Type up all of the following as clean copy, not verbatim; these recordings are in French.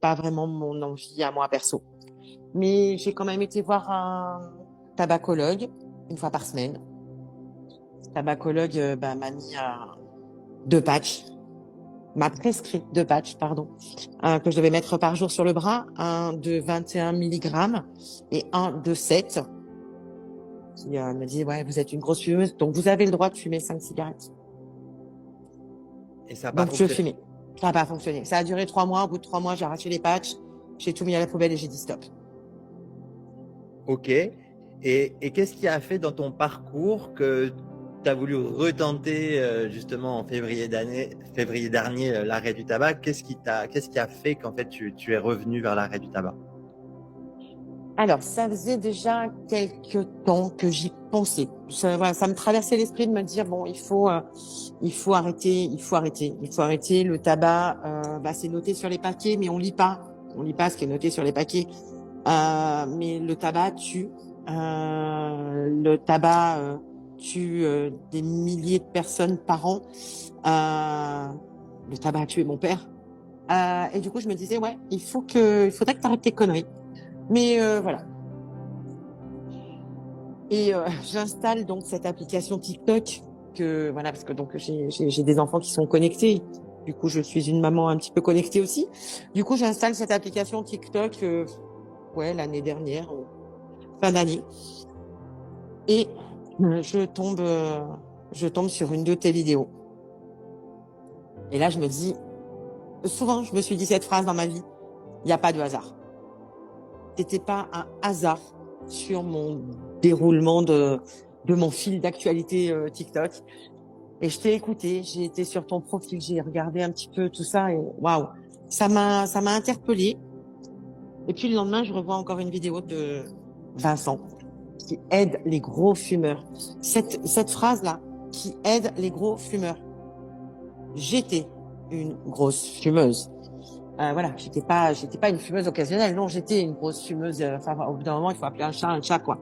pas vraiment mon envie à moi perso. Mais j'ai quand même été voir un tabacologue une fois par semaine. Ce tabacologue m'a mis 2 patchs, m'a prescrit 2 patchs, pardon, que je devais mettre par jour sur le bras, un de 21 milligrammes et un de 7. Qui me dit, ouais, vous êtes une grosse fumeuse, donc vous avez le droit de fumer 5 cigarettes. Et ça n'a pas Donc je fonctionné. fumais. Ça n'a pas fonctionné. Ça a duré 3 mois. Au bout de 3 mois, j'ai arraché les patchs, j'ai tout mis à la poubelle et j'ai dit stop. Ok. Et qu'est-ce qui a fait dans ton parcours que tu as voulu retenter justement en février dernier l'arrêt du tabac? Qu'est-ce qui a fait qu'en fait tu es revenu vers l'arrêt du tabac? Alors, ça faisait déjà quelques temps que j'y pensais. Voilà, ça me traversait l'esprit de me dire bon, il faut arrêter, il faut arrêter, il faut arrêter. Le tabac, c'est noté sur les paquets, mais on lit pas ce qui est noté sur les paquets. Mais le tabac tue. Le tabac tue des milliers de personnes par an. Le tabac a tué mon père. Et du coup, je me disais ouais, il faudrait que tu arrêtes tes conneries. Mais voilà. Et j'installe donc cette application TikTok parce que donc j'ai des enfants qui sont connectés. Du coup, je suis une maman un petit peu connectée aussi. Du coup, j'installe cette application TikTok l'année dernière, fin d'année. Et je tombe sur une de tes vidéos. Et là, je me dis, souvent, je me suis dit cette phrase dans ma vie, il n'y a pas de hasard. C'était pas un hasard sur mon déroulement de mon fil d'actualité TikTok. Et je t'ai écouté, j'ai été sur ton profil, j'ai regardé un petit peu tout ça et waouh, ça m'a interpellée. Et puis le lendemain, je revois encore une vidéo de Vincent qui aide les gros fumeurs. Cette phrase-là, qui aide les gros fumeurs. J'étais une grosse fumeuse. J'étais pas une fumeuse occasionnelle, non, j'étais une grosse fumeuse. Au bout d'un moment, il faut appeler un chat, quoi.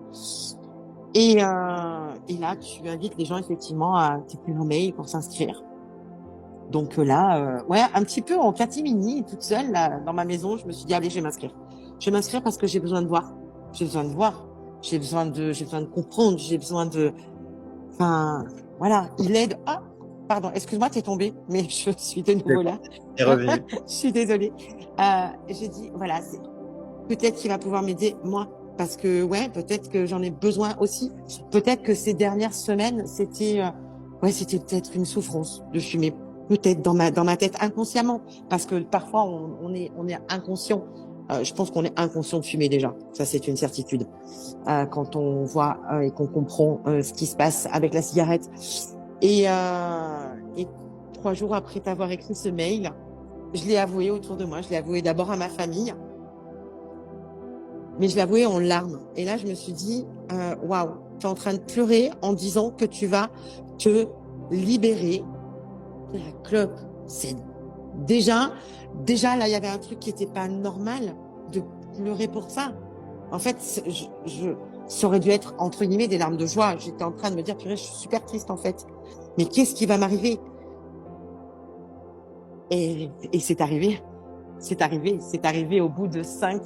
Et là, tu invites les gens effectivement à t'écrire un mail pour s'inscrire. Donc là, un petit peu en catimini, toute seule, là, dans ma maison, je me suis dit, allez, je vais m'inscrire. Je vais m'inscrire parce que j'ai besoin de voir. J'ai besoin de voir. J'ai besoin de comprendre. J'ai besoin de, il aide. Ah, pardon, excuse-moi, t'es tombée, mais je suis de nouveau là. T'es revenu. Je suis désolée. J'ai dit, voilà, peut-être qu'il va pouvoir m'aider, moi. Parce que, peut-être que j'en ai besoin aussi. Peut-être que ces dernières semaines, c'était peut-être une souffrance de fumer. Peut-être dans ma tête inconsciemment. Parce que parfois, on est inconscient. Je pense qu'on est inconscient de fumer déjà. Ça, c'est une certitude. Quand on voit et qu'on comprend ce qui se passe avec la cigarette. Et 3 jours après t'avoir écrit ce mail, je l'ai avoué autour de moi. Je l'ai avoué d'abord à ma famille. Mais je l'ai avoué en larmes. Et là, je me suis dit, waouh, tu es en train de pleurer en disant que tu vas te libérer de la clope. C'est déjà, là, il y avait un truc qui était pas normal de pleurer pour ça. En fait, ça aurait dû être, entre guillemets, des larmes de joie. J'étais en train de me dire, purée, je suis super triste, en fait. Mais qu'est-ce qui va m'arriver? Et c'est arrivé. C'est arrivé au bout de 5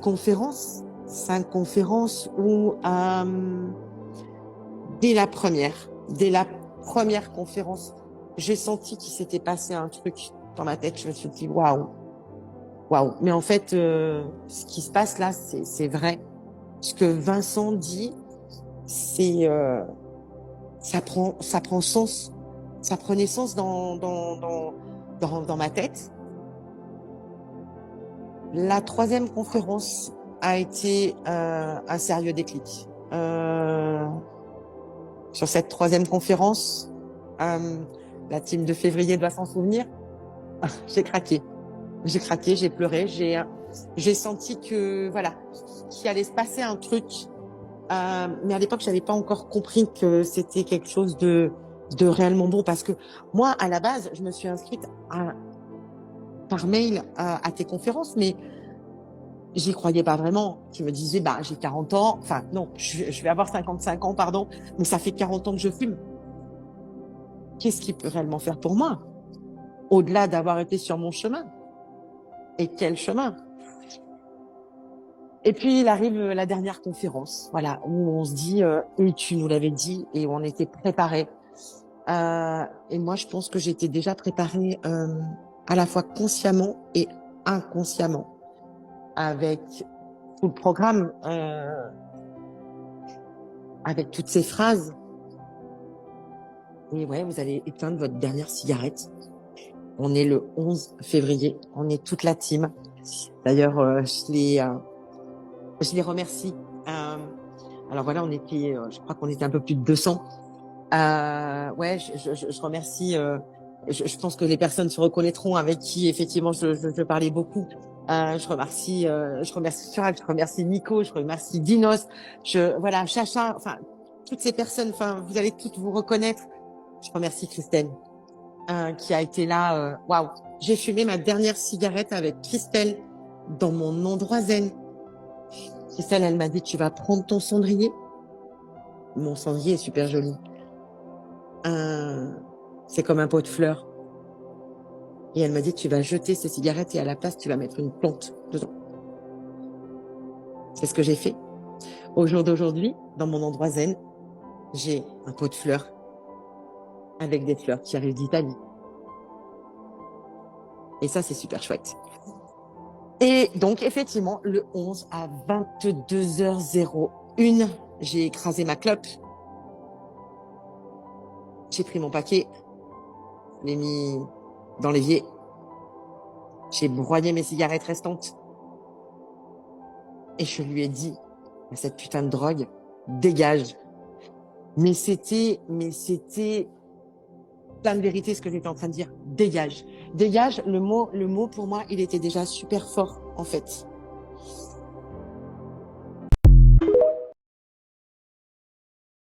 conférences. 5 conférences où, dès la première conférence, j'ai senti qu'il s'était passé un truc dans ma tête. Je me suis dit, waouh. Mais en fait, ce qui se passe là, c'est vrai. Ce que Vincent dit, ça prend sens. Ça prenait sens dans ma tête. La 3e conférence a été un sérieux déclic. Sur cette 3e conférence, la team de février doit s'en souvenir. J'ai craqué, j'ai pleuré, j'ai senti que qu'il allait se passer un truc. Mais à l'époque, j'avais pas encore compris que c'était quelque chose de réellement bon parce que moi, à la base, je me suis inscrite par mail à tes conférences, mais j'y croyais pas vraiment. Je me disais, j'ai 40 ans. Enfin, non, je vais avoir 55 ans, pardon. Mais ça fait 40 ans que je fume. Qu'est-ce qu'il peut réellement faire pour moi? Au-delà d'avoir été sur mon chemin. Et quel chemin! Et puis, il arrive la dernière conférence, voilà, où on se dit, et tu nous l'avais dit, et on était préparés. Et moi, je pense que j'étais déjà préparée, à la fois consciemment et inconsciemment, avec tout le programme, avec toutes ces phrases. Et ouais, vous allez éteindre votre dernière cigarette. On est le 11 février, on est toute la team. D'ailleurs, je les remercie. Alors voilà, on était, je crois qu'on était un peu plus de 200. Ouais, je remercie. Je pense que les personnes se reconnaîtront avec qui effectivement je parlais beaucoup. Je remercie Charles, je remercie Nico, je remercie Dinos, voilà, Chacha, enfin toutes ces personnes. Enfin, vous allez toutes vous reconnaître. Je remercie Christelle, qui a été là. Waouh, j'ai fumé ma dernière cigarette avec Christelle dans mon endroit zen. Christelle, elle m'a dit, tu vas prendre ton cendrier. Mon cendrier est super joli. C'est comme un pot de fleurs. Et elle m'a dit, tu vas jeter ces cigarettes et à la place, tu vas mettre une plante dedans. C'est ce que j'ai fait. Au jour d'aujourd'hui, dans mon endroit zen, j'ai un pot de fleurs avec des fleurs qui arrivent d'Italie. Et ça, c'est super chouette. Et donc, effectivement, le 11 à 22h01, j'ai écrasé ma clope. J'ai pris mon paquet, je l'ai mis dans l'évier. J'ai broyé mes cigarettes restantes. Et je lui ai dit, cette putain de drogue, dégage. Mais c'était plein de vérité ce que j'étais en train de dire. Dégage. Dégage, le mot pour moi, il était déjà super fort, en fait.